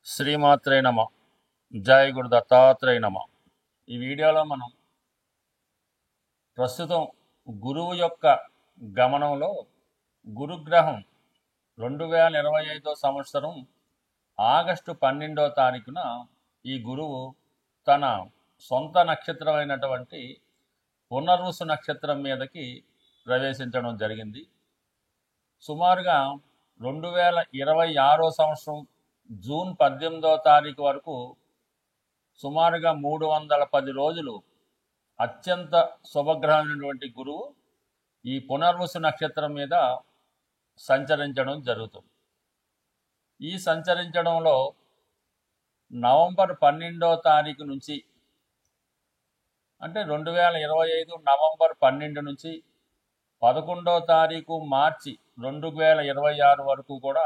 శ్రీమాత్రే నమ. జై గురు దత్తాత్రేయ నమ. ఈ వీడియోలో మనం ప్రస్తుతం గురువు యొక్క గమనంలో గురుగ్రహం 2025 సంవత్సరం ఆగస్టు 12వ తారీఖున ఈ గురువు తన సొంత నక్షత్రమైనటువంటి పునర్వసు నక్షత్రం మీదకి ప్రవేశించడం జరిగింది. సుమారుగా 2026 సంవత్సరం జూన్ 18వ తారీఖు వరకు సుమారుగా 310 రోజులు అత్యంత శుభగ్రహమైనటువంటి గురువు ఈ పునర్వసు నక్షత్రం మీద సంచరించడం జరుగుతుంది. ఈ సంచరించడంలో నవంబర్ 12వ తారీఖు నుంచి అంటే 2025 నవంబర్ 12 నుంచి 11వ తారీఖు మార్చి 2026 వరకు కూడా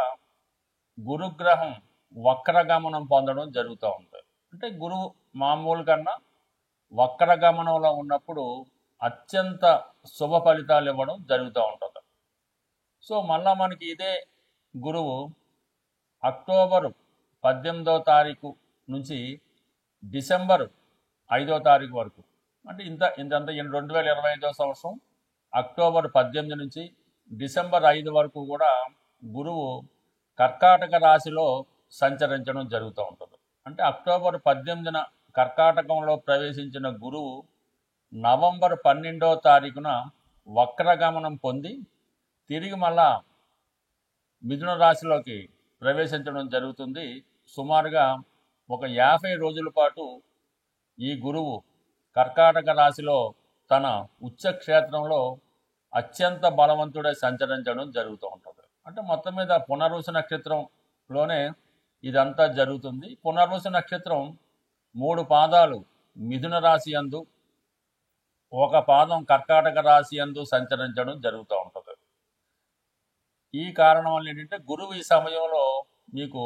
గురుగ్రహం వక్రగమనం పొందడం జరుగుతూ ఉంటుంది. అంటే గురువు మామూలు కన్నా వక్రగమనంలో ఉన్నప్పుడు అత్యంత శుభ ఫలితాలు ఇవ్వడం జరుగుతూ ఉంటుంది. సో మళ్ళా మనకి ఇదే గురువు అక్టోబర్ 18వ తారీఖు నుంచి డిసెంబర్ 5వ తారీఖు వరకు అంటే ఇంతంతా 2025 సంవత్సరం అక్టోబర్ 18 నుంచి డిసెంబర్ 5 వరకు కూడా గురువు కర్కాటక రాశిలో సంచరించడం జరుగుతూ ఉంటుంది. అంటే అక్టోబర్ 18న కర్కాటకంలో ప్రవేశించిన గురువు నవంబర్ 12వ తారీఖున వక్రగమనం పొంది తిరిగి మళ్ళా మిథున రాశిలోకి ప్రవేశించడం జరుగుతుంది. సుమారుగా ఒక 50 రోజుల పాటు ఈ గురువు కర్కాటక రాశిలో తన ఉచ్చక్షేత్రంలో అత్యంత బలవంతుడై సంచరించడం జరుగుతూ ఉంటుంది. అంటే మొత్తం మీద పునర్వసు నక్షత్రంలోనే ఇదంతా జరుగుతుంది. పునర్వసు నక్షత్రం 3 పాదాలు మిథున రాశి యందు, ఒక పాదం కర్కాటక రాశి యందు సంచరించడం జరుగుతూ ఉంటుంది. ఈ కారణం వల్ల ఏంటంటే గురువు ఈ సమయంలో మీకు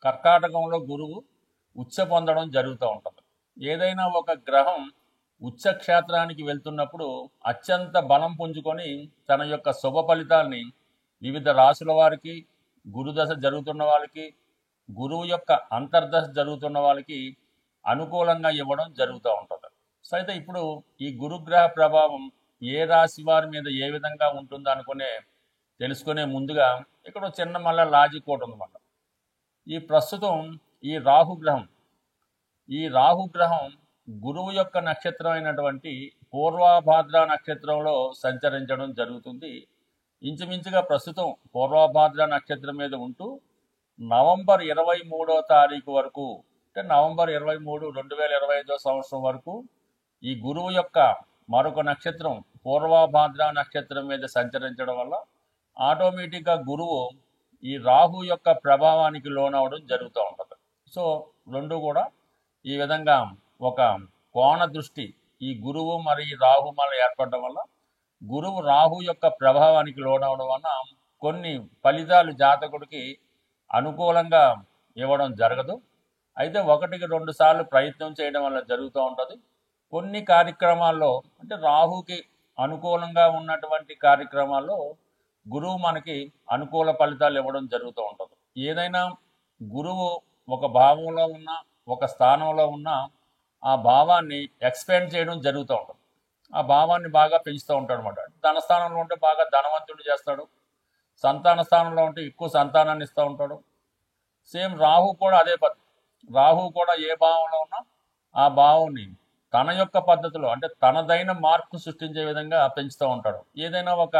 కర్కాటకంలో గురువు ఉచ్చ పొందడం జరుగుతూ ఉంటుంది. ఏదైనా ఒక గ్రహం ఉచ్చక్షేత్రానికి వెళ్తున్నప్పుడు అత్యంత బలం పుంజుకొని తన యొక్క శుభ ఫలితాల్ని వివిధ రాశుల వారికి, గురుదశ జరుగుతున్న వాళ్ళకి, గురువు యొక్క అంతర్దశ జరుగుతున్న వాళ్ళకి అనుకూలంగా ఇవ్వడం జరుగుతూ ఉంటుంది. సో అయితే ఇప్పుడు ఈ గురుగ్రహ ప్రభావం ఏ రాశి వారి మీద ఏ విధంగా ఉంటుందో తెలుసుకునే ముందుగా ఇక్కడ చిన్న మళ్ళీ లాజిక్ ఒకటి ఉందన్నమాట. ఈ ప్రస్తుతం ఈ రాహుగ్రహం గురువు యొక్క నక్షత్రం అయినటువంటి పూర్వభాద్ర నక్షత్రంలో సంచరించడం జరుగుతుంది. ఇంచుమించుగా ప్రస్తుతం పూర్వభాద్ర నక్షత్రం మీద ఉంటూ నవంబర్ 23వ తారీఖు వరకు అంటే నవంబర్ 23, 2025 సంవత్సరం వరకు ఈ గురువు యొక్క మరొక నక్షత్రం పూర్వభాద్ర నక్షత్రం మీద సంచరించడం వల్ల ఆటోమేటిక్గా గురువు ఈ రాహు యొక్క ప్రభావానికి లోనవడం జరుగుతూ ఉంటుంది. సో రెండు కూడా ఈ విధంగా ఒక కోణ దృష్టి ఈ గురువు మరియు రాహు మళ్ళీ ఏర్పడడం వల్ల గురువు రాహు యొక్క ప్రభావానికి లోనవడం వలన కొన్ని ఫలితాలు జాతకుడికి అనుకూలంగా ఇవ్వడం జరగదు. అయితే 1-2 సార్లు ప్రయత్నం చేయడం వల్ల జరుగుతూ ఉంటుంది. కొన్ని కార్యక్రమాల్లో అంటే రాహుకి అనుకూలంగా ఉన్నటువంటి కార్యక్రమాల్లో గురువు మనకి అనుకూల ఫలితాలు ఇవ్వడం జరుగుతూ ఉంటుంది. ఏదైనా గురువు ఒక భావంలో ఉన్న ఒక స్థానంలో ఉన్న ఆ భావాన్ని ఎక్స్పాండ్ చేయడం జరుగుతూ ఉంటుంది. ఆ భావాన్ని బాగా పెంచుతూ ఉంటాడు అనమాట. ధన స్థానంలో ఉంటే బాగా ధనవంతుడు చేస్తాడు, సంతాన స్థానంలో ఉంటే ఎక్కువ సంతానాన్ని ఇస్తూ ఉంటాడు. సేమ్ రాహు కూడా అదే పద్ధతి. రాహు కూడా ఏ భావంలో ఉన్నా ఆ భావాన్ని తన యొక్క పద్ధతిలో అంటే తనదైన మార్పు సృష్టించే విధంగా పెంచుతూ ఉంటాడు. ఏదైనా ఒక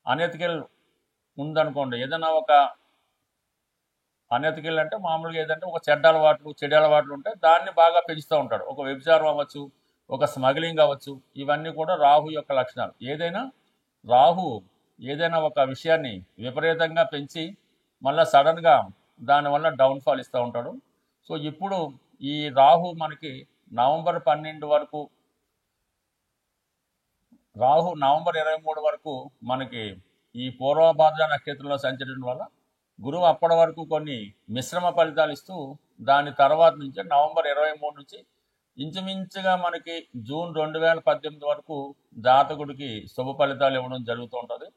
అనెతికల్ ఉందనుకోండి, ఏదైనా ఒక అనెతికల్ అంటే మామూలుగా ఏదంటే ఒక చెడ్డ అలవాట్లు ఉంటే దాన్ని బాగా పెంచుతూ ఉంటాడు. ఒక వ్యభిచారం అవ్వచ్చు, ఒక స్మగ్లింగ్ అవ్వచ్చు, ఇవన్నీ కూడా రాహు యొక్క లక్షణాలు. రాహు ఏదైనా ఒక విషయాన్ని విపరీతంగా పెంచి మళ్ళీ సడన్గా దానివల్ల డౌన్ఫాల్ ఇస్తూ ఉంటాడు. సో ఇప్పుడు ఈ రాహు మనకి నవంబర్ 12 వరకు, రాహు నవంబర్ 23 వరకు మనకి ఈ పూర్వభాద్ర నక్షత్రంలో సంచరించడం వల్ల గురువు అప్పటి వరకు కొన్ని మిశ్రమ ఫలితాలు ఇస్తూ దాని తర్వాత నుంచి నవంబర్ 23 నుంచి ఇంచుమించుగా మనకి జూన్ 2018 వరకు జాతకుడికి శుభ ఫలితాలు ఇవ్వడం జరుగుతూ ఉంటుంది.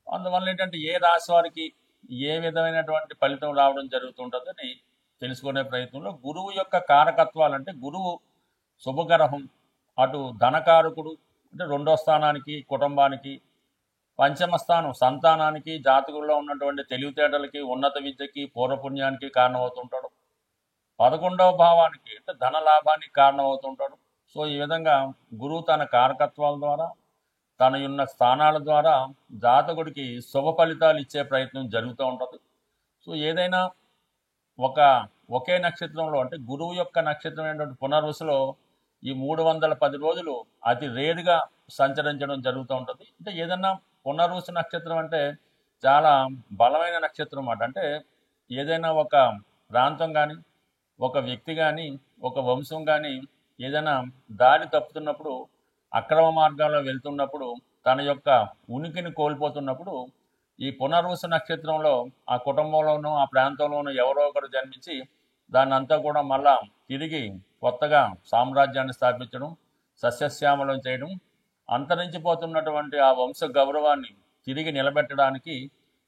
అందువల్ల ఏంటంటే ఏ రాశి వారికి ఏ విధమైనటువంటి ఫలితం రావడం జరుగుతుంటుందని తెలుసుకునే ప్రయత్నంలో గురువు యొక్క కారకత్వాలు అంటే గురువు శుభగ్రహం, అటు ధనకారకుడు అంటే రెండో స్థానానికి కుటుంబానికి, పంచమ స్థానం సంతానానికి, జాతకుల్లో ఉన్నటువంటి తెలివితేటలకి, ఉన్నత విద్యకి, పూర్వపుణ్యానికి కారణమవుతుంటాడు. 11వ భావానికి అంటే ధన లాభానికి కారణమవుతుంటాడు. సో ఈ విధంగా గురువు తన కారకత్వాల ద్వారా తన ఉన్న స్థానాల ద్వారా జాతకుడికి శుభ ఫలితాలు ఇచ్చే ప్రయత్నం జరుగుతూ ఉంటుంది. సో ఏదైనా ఒకే నక్షత్రంలో అంటే గురువు యొక్క నక్షత్రం అయినటువంటి పునర్వసులో ఈ 310 రోజులు అతి రేరుగా సంచరించడం జరుగుతూ ఉంటుంది. అంటే ఏదన్నా పునర్వసు నక్షత్రం అంటే చాలా బలమైన నక్షత్రం అన్నమాట. అంటే ఏదైనా ఒక ప్రాంతం కానీ, ఒక వ్యక్తి కానీ, ఒక వంశం కానీ ఏదైనా దారి తప్పుతున్నప్పుడు, అక్రమ మార్గాల్లో వెళ్తున్నప్పుడు, తన యొక్క ఉనికిని కోల్పోతున్నప్పుడు ఈ పునర్వసు నక్షత్రంలో ఆ కుటుంబంలోనూ ఆ ప్రాంతంలోనూ ఎవరో ఒకరు జన్మించి దాన్ని అంతా కూడా మళ్ళా తిరిగి కొత్తగా సామ్రాజ్యాన్ని స్థాపించడం, సస్యశ్యామలం చేయడం, అంతరించిపోతున్నటువంటి ఆ వంశ గౌరవాన్ని తిరిగి నిలబెట్టడానికి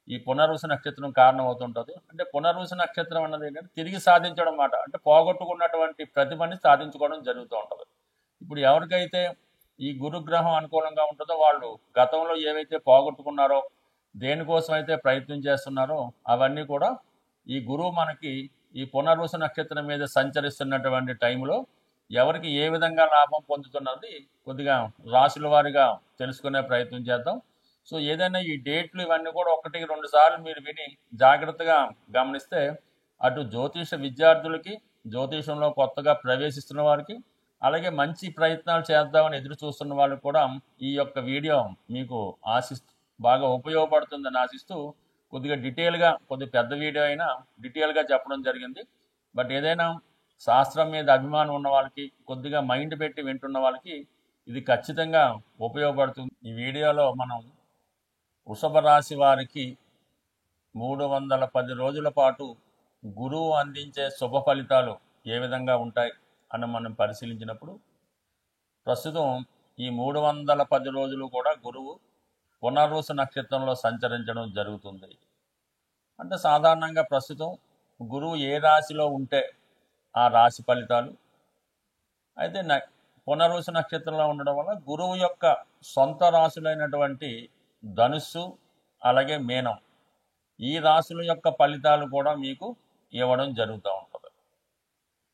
ఈ పునర్వసు నక్షత్రం కారణమవుతుంటుంది. అంటే పునర్వసు నక్షత్రం అన్నది ఏంటంటే తిరిగి సాధించడం మాట, అంటే పోగొట్టుకున్నటువంటి ప్రతిభని సాధించుకోవడం జరుగుతూ ఉంటుంది. ఇప్పుడు ఎవరికైతే ఈ గురుగ్రహం అనుకూలంగా ఉంటుందో వాళ్ళు గతంలో ఏవైతే పోగొట్టుకున్నారో, దేనికోసం అయితే ప్రయత్నం చేస్తున్నారో అవన్నీ కూడా ఈ గురువు మనకి ఈ పునర్వసు నక్షత్రం మీద సంచరిస్తున్నటువంటి టైంలో ఎవరికి ఏ విధంగా లాభం పొందుతున్నది కొద్దిగా రాశుల వారిగా తెలుసుకునే ప్రయత్నం చేద్దాం. సో ఏదైనా ఈ డేట్లు ఇవన్నీ కూడా 1-2 సార్లు మీరు విని జాగ్రత్తగా గమనిస్తే అటు జ్యోతిష విద్యార్థులకి, జ్యోతిషంలో కొత్తగా ప్రవేశిస్తున్న వారికి, అలాగే మంచి ప్రయత్నాలు చేద్దామని ఎదురు చూస్తున్న వాళ్ళకి కూడా ఈ యొక్క వీడియో మీకు బాగా ఉపయోగపడుతుందని ఆశిస్తూ కొద్దిగా డీటెయిల్గా, కొద్దిగా పెద్ద వీడియో అయినా డీటెయిల్గా చెప్పడం జరిగింది. బట్ ఏదైనా శాస్త్రం మీద అభిమానం ఉన్న వాళ్ళకి, కొద్దిగా మైండ్ పెట్టి వింటున్న వాళ్ళకి ఇది ఖచ్చితంగా ఉపయోగపడుతుంది. ఈ వీడియోలో మనం వృషభ రాశి వారికి 310 రోజుల పాటు గురువు అందించే శుభ ఫలితాలు ఏ విధంగా ఉంటాయి అని మనం పరిశీలించినప్పుడు, ప్రస్తుతం ఈ 310 రోజులు కూడా గురువు పునర్వసు నక్షత్రంలో సంచరించడం జరుగుతుంది. అంటే సాధారణంగా ప్రస్తుతం గురువు ఏ రాశిలో ఉంటే ఆ రాశి ఫలితాలు అయితే పునర్వసు నక్షత్రంలో ఉండడం వల్ల గురువు యొక్క సొంత రాశులైనటువంటి ధనుస్సు అలాగే మీనం ఈ రాశుల యొక్క ఫలితాలు కూడా మీకు ఇవ్వడం జరుగుతూ ఉంటుంది.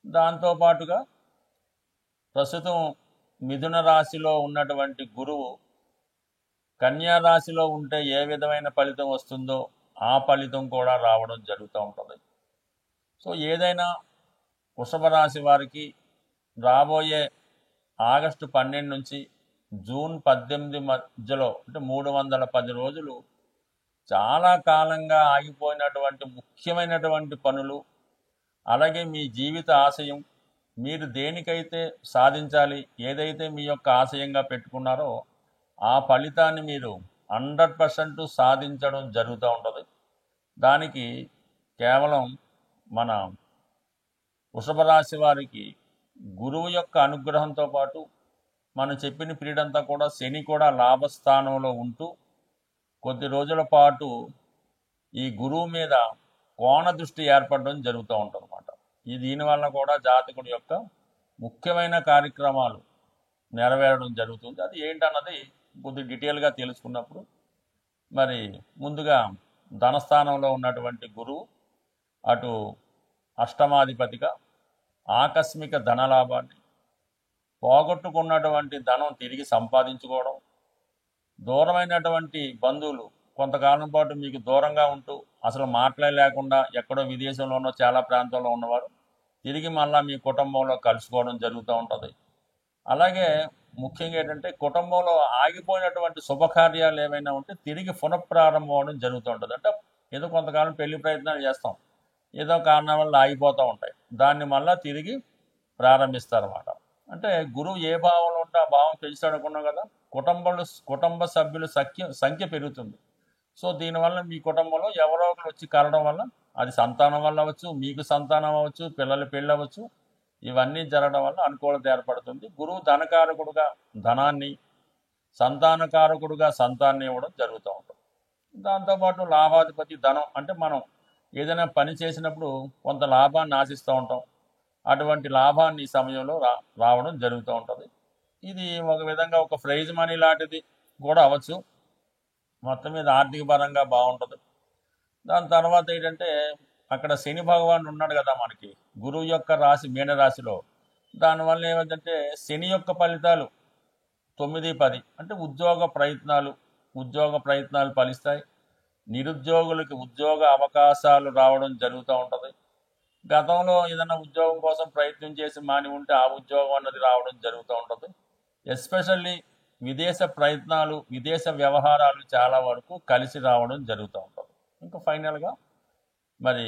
దాంతోపాటుగా ప్రస్తుతం మిథున రాశిలో ఉన్నటువంటి గురువు కన్యా రాశిలో ఉంటే ఏ విధమైన ఫలితం వస్తుందో ఆ ఫలితం కూడా రావడం జరుగుతూ ఉంటుంది. సో ఏదైనా వృషభ రాశి వారికి రాబోయే ఆగస్టు 12 నుంచి జూన్ 18 మధ్యలో అంటే 310 రోజులు చాలా కాలంగా ఆగిపోయినటువంటి ముఖ్యమైనటువంటి పనులు, అలాగే మీ జీవిత ఆశయం, మీరు దేనికైతే సాధించాలి, ఏదైతే మీ యొక్క ఆశయంగా పెట్టుకున్నారో ఆ ఫలితాన్ని మీరు 100% సాధించడం జరుగుతూ ఉంటుంది. దానికి కేవలం మన వృషభ రాశి వారికి గురువు యొక్క అనుగ్రహంతో పాటు మనం చెప్పిన పీరియడ్ అంతా కూడా శని కూడా లాభస్థానంలో ఉంటూ కొద్ది రోజుల పాటు ఈ గురువు మీద కోణ దృష్టి ఏర్పడడం జరుగుతూ ఉంటుంది అన్నమాట. దీనివల్ల కూడా జాతకుడి యొక్క ముఖ్యమైన కార్యక్రమాలు నెరవేరడం జరుగుతుంది. అది ఏంటన్నది కొద్ది డీటెయిల్గా తెలుసుకున్నప్పుడు మరి ముందుగా ధనస్థానంలో ఉన్నటువంటి గురువు అటు అష్టమాధిపతిగా ఆకస్మిక ధనలాభాన్ని, పోగొట్టుకున్నటువంటి ధనం తిరిగి సంపాదించుకోవడం, దూరమైనటువంటి బంధువులు కొంతకాలం పాటు మీకు దూరంగా ఉంటూ అసలు మాట్లాడలేకుండా ఎక్కడో విదేశంలోనో చాలా ప్రాంతంలో ఉన్నవారు తిరిగి మళ్ళీ మీ కుటుంబంలో కలుసుకోవడం జరుగుతూ ఉంటుంది. అలాగే ముఖ్యంగా ఏంటంటే కుటుంబంలో ఆగిపోయినటువంటి శుభకార్యాలు ఏమైనా ఉంటే తిరిగి పునఃప్రారంభం అవడం జరుగుతూ ఉంటుంది. అంటే ఏదో కొంతకాలం పెళ్లి ప్రయత్నాలు చేస్తాం, ఏదో కారణం వల్ల ఆగిపోతూ ఉంటాయి, దాన్ని మళ్ళీ తిరిగి ప్రారంభిస్తారన్నమాట. అంటే గురువు ఏ భావంలో ఉంటే ఆ భావం పెంచుతాడు అనుకున్నాం కదా, కుటుంబ సభ్యుల సంఖ్య పెరుగుతుంది. సో దీనివల్ల మీ కుటుంబంలో ఎవరో ఒకరు వచ్చి కలడం వల్ల అది సంతానం వల్ల అవ్వచ్చు, మీకు సంతానం అవ్వచ్చు, పిల్లలు పెళ్ళి అవ్వచ్చు, ఇవన్నీ జరగడం వల్ల అనుకూలత ఏర్పడుతుంది. గురువు ధనకారకుడుగా ధనాన్ని, సంతానకారకుడుగా సంతాన్ని ఇవ్వడం జరుగుతూ ఉంటుంది. దాంతోపాటు లాభాధిపతి ధనం, అంటే మనం ఏదైనా పని చేసినప్పుడు కొంత లాభాన్ని ఆశిస్తూ ఉంటాం. అటువంటి లాభాన్ని ఈ సమయంలో రావడం జరుగుతూ ఉంటుంది. ఇది ఒక విధంగా ఒక ప్రైజ్ మనీ లాంటిది కూడా అవ్వచ్చు. మొత్తం మీద ఆర్థిక పరంగా బాగుంటుంది. దాని తర్వాత ఏంటంటే అక్కడ శని భగవానుడు ఉన్నాడు కదా మనకి, గురువు యొక్క రాశి మీనరాశిలో. దానివల్ల ఏమిటంటే శని యొక్క ఫలితాలు 9, 10 అంటే ఉద్యోగ ప్రయత్నాలు ఫలిస్తాయి. నిరుద్యోగులకి ఉద్యోగ అవకాశాలు రావడం జరుగుతూ ఉంటుంది. గతంలో ఏదైనా ఉద్యోగం కోసం ప్రయత్నం చేసి మాని ఉంటే ఆ ఉద్యోగం అన్నది రావడం జరుగుతూ ఉంటుంది. ఎస్పెషల్లీ విదేశ ప్రయత్నాలు, విదేశ వ్యవహారాలు చాలా వరకు కలిసి రావడం జరుగుతూ ఉంటుంది. ఇంకా ఫైనల్గా మరి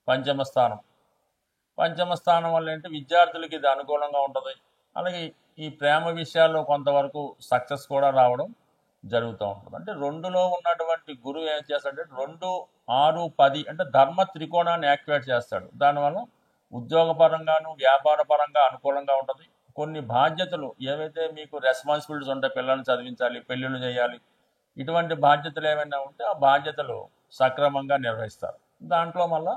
పంచమ స్థానం వల్ల ఏంటి విద్యార్థులకి ఇది అనుకూలంగా ఉంటుంది. అలాగే ఈ ప్రేమ విషయాల్లో కొంతవరకు సక్సెస్ కూడా రావడం జరుగుతూ ఉంటుంది. అంటే 2లో ఉన్నటువంటి గురువు ఏం చేస్తాడంటే 2, 6, 10 అంటే ధర్మ త్రికోణాన్ని యాక్టివేట్ చేస్తాడు. దానివల్ల ఉద్యోగపరంగాను వ్యాపార పరంగా అనుకూలంగా ఉంటుంది. కొన్ని బాధ్యతలు ఏవైతే మీకు రెస్పాన్సిబిలిటీస్ ఉంటాయి, పిల్లల్ని చదివించాలి, పెళ్ళిళ్ళు చేయాలి, ఇటువంటి బాధ్యతలు ఏమైనా ఉంటే ఆ బాధ్యతలు సక్రమంగా నిర్వహిస్తారు. దాంట్లో మళ్ళా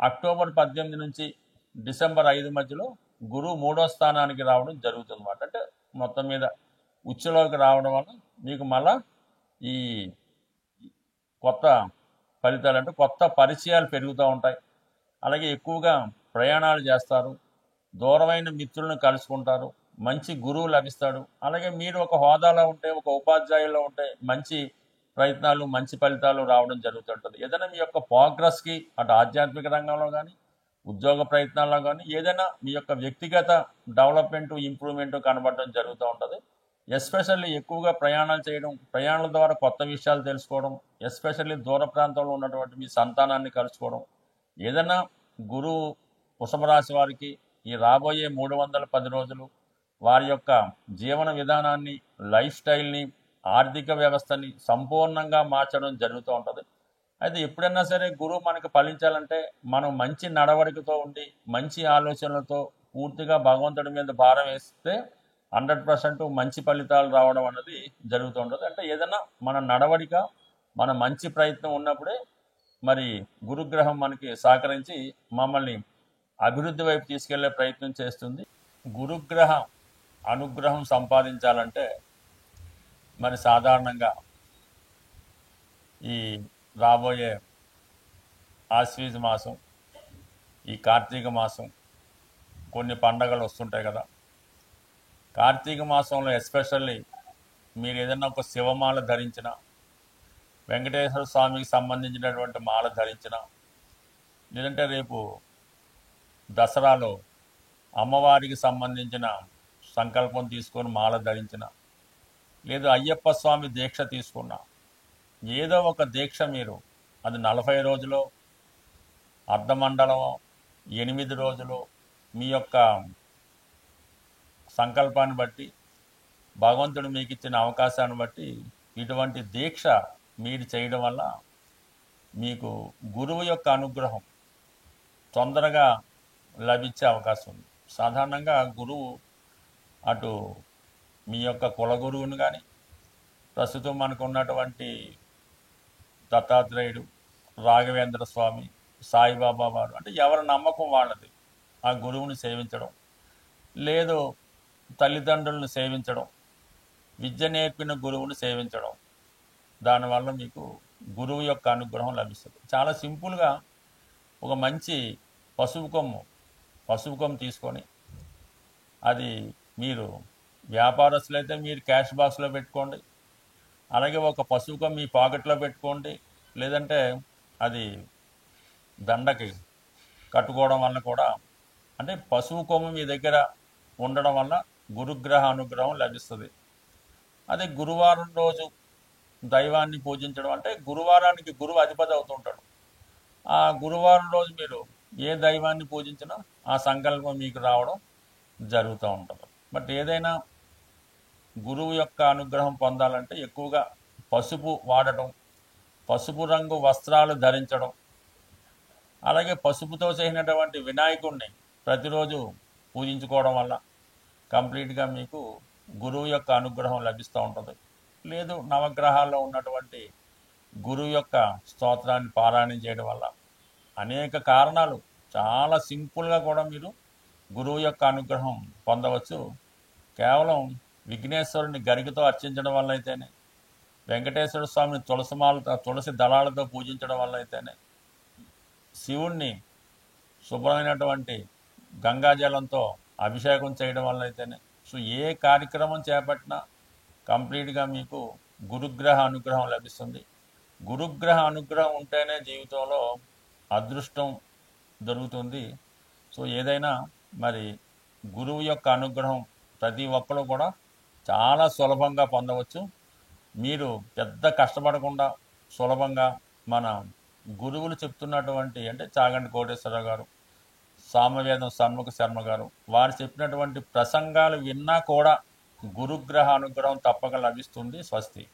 అక్టోబర్ 18 నుంచి డిసెంబర్ 5 మధ్యలో గురువు 3వ స్థానానికి రావడం జరుగుతుంది అన్నమాట. అంటే మొత్తం మీద ఉచ్చులోకి రావడం వల్ల మీకు మళ్ళా ఈ కొత్త ఫలితాలు అంటే కొత్త పరిచయాలు పెరుగుతూ ఉంటాయి. అలాగే ఎక్కువగా ప్రయాణాలు చేస్తారు, దూరమైన మిత్రులను కలుసుకుంటారు, మంచి గురువు లభిస్తాడు. అలాగే మీరు ఒక హోదాలో ఉంటే, ఒక ఉపాధ్యాయుల్లో ఉంటే మంచి ప్రయత్నాలు, మంచి ఫలితాలు రావడం జరుగుతుంటుంది. ఏదైనా మీ యొక్క ప్రోగ్రెస్కి అటు ఆధ్యాత్మిక రంగంలో కానీ, ఉద్యోగ ప్రయత్నాల్లో కానీ, ఏదైనా మీ యొక్క వ్యక్తిగత డెవలప్మెంట్, ఇంప్రూవ్మెంట్ కనబడడం జరుగుతూ ఉంటుంది. ఎస్పెషల్లీ ఎక్కువగా ప్రయాణాలు చేయడం, ప్రయాణాల ద్వారా కొత్త విషయాలు తెలుసుకోవడం, ఎస్పెషల్లీ దూర ప్రాంతంలో ఉన్నటువంటి మీ సంతానాన్ని కలుసుకోవడం, ఏదైనా గురువు వృషభ రాశి వారికి ఈ రాబోయే 310 రోజులు వారి యొక్క జీవన విధానాన్ని, లైఫ్ స్టైల్ని, ఆర్థిక వ్యవస్థని సంపూర్ణంగా మార్చడం జరుగుతూ ఉంటుంది. అయితే ఎప్పుడైనా సరే గురువు మనకు ఫలించాలంటే మనం మంచి నడవడికతో ఉండి, మంచి ఆలోచనలతో పూర్తిగా భగవంతుడి మీద భారం వేస్తే 100% మంచి ఫలితాలు రావడం అన్నది జరుగుతూ ఉంటుంది. అంటే ఏదైనా మన నడవడిక, మన మంచి ప్రయత్నం ఉన్నప్పుడే మరి గురుగ్రహం మనకి సహకరించి మమ్మల్ని అభివృద్ధి వైపు తీసుకెళ్లే ప్రయత్నం చేస్తుంది. గురుగ్రహ అనుగ్రహం సంపాదించాలంటే మరి సాధారణంగా ఈ రాబోయే ఆశ్వీజ మాసం, ఈ కార్తీక మాసం, కొన్ని పండగలు వస్తుంటాయి కదా. కార్తీక మాసంలో ఎస్పెషల్లీ మీరు ఏదైనా ఒక శివమాల ధరించిన, వెంకటేశ్వర స్వామికి సంబంధించినటువంటి మాల ధరించిన, లేదంటే రేపు దసరాలో అమ్మవారికి సంబంధించిన సంకల్పం తీసుకొని మాల ధరించిన, లేదు అయ్యప్ప స్వామి దీక్ష తీసుకున్న, ఏదో ఒక దీక్ష మీరు, అది 40 రోజులు, అర్ధమండలం, 8 రోజులు, మీ యొక్క సంకల్పాన్ని బట్టి, భగవంతుడు మీకు ఇచ్చిన అవకాశాన్ని బట్టి ఇటువంటి దీక్ష మీరు చేయడం వల్ల మీకు గురువు యొక్క అనుగ్రహం తొందరగా లభించే అవకాశం ఉంది. సాధారణంగా గురువు అటు మీ యొక్క కుల గురువుని కానీ, ప్రస్తుతం మనకు ఉన్నటువంటి దత్తాత్రేయుడు, రాఘవేంద్ర స్వామి, సాయిబాబా వారు, అంటే ఎవరి నమ్మకం వాళ్ళది, ఆ గురువుని సేవించడం, లేదు తల్లిదండ్రులను సేవించడం, విద్య నేర్పిన గురువుని సేవించడం, దానివల్ల మీకు గురువు యొక్క అనుగ్రహం లభిస్తుంది. చాలా సింపుల్గా ఒక మంచి పసుపు కొమ్ము తీసుకొని, అది మీరు వ్యాపారస్తులైతే మీరు క్యాష్ బాక్స్లో పెట్టుకోండి, అలాగే ఒక పసుపు కొమ్ము మీ పాకెట్లో పెట్టుకోండి, లేదంటే అది దండకి కట్టుకోవడం వల్ల కూడా, అంటే పసుపు కొమ్ము మీ దగ్గర ఉండడం వల్ల గురుగ్రహ అనుగ్రహం లభిస్తుంది. అదే గురువారం రోజు దైవాన్ని పూజించడం, అంటే గురువారానికి గురువు అధిపతి అవుతుంటాడు. ఆ గురువారం రోజు మీరు ఏ దైవాన్ని పూజించినా ఆ సంకల్పం మీకు రావడం జరుగుతూ ఉంటుంది. బట్ ఏదైనా గురువు యొక్క అనుగ్రహం పొందాలంటే ఎక్కువగా పసుపు వాడటం, పసుపు రంగు వస్త్రాలు ధరించడం, అలాగే పసుపుతో చేసినటువంటి వినాయకుడిని ప్రతిరోజు పూజించుకోవడం వల్ల కంప్లీట్గా మీకు గురువు యొక్క అనుగ్రహం లభిస్తూ ఉంటుంది. లేదు నవగ్రహాల్లో ఉన్నటువంటి గురువు యొక్క స్తోత్రాన్ని పారాయణం చేయడం వల్ల అనేక కారణాలు చాలా సింపుల్గా కూడా మీరు గురువు యొక్క అనుగ్రహం పొందవచ్చు. కేవలం విఘ్నేశ్వరుని గరికతో అర్చించడం వల్ల అయితేనే, వెంకటేశ్వర స్వామిని తులసి దళాలతో పూజించడం వల్ల అయితేనే, శివుణ్ణి శుభ్రమైనటువంటి గంగాజలంతో అభిషేకం చేయడం వల్ల అయితేనే, సో ఏ కార్యక్రమం చేపట్టినా కంప్లీట్గా మీకు గురుగ్రహ అనుగ్రహం లభిస్తుంది. గురుగ్రహ అనుగ్రహం ఉంటేనే జీవితంలో అదృష్టం దొరుకుతుంది. సో ఏదైనా మరి గురువు యొక్క అనుగ్రహం ప్రతి ఒక్కరు కూడా చాలా సులభంగా పొందవచ్చు. మీరు పెద్ద కష్టపడకుండా సులభంగా మన గురువులు చెప్తున్నటువంటి, అంటే చాగంటి కోటేశ్వరరావు గారు, సామవేదం షణ్ముఖ శర్మ గారు, వారు చెప్పినటువంటి ప్రసంగాలు విన్నా కూడా గురుగ్రహ అనుగ్రహం తప్పక లభిస్తుంది. స్వస్తి.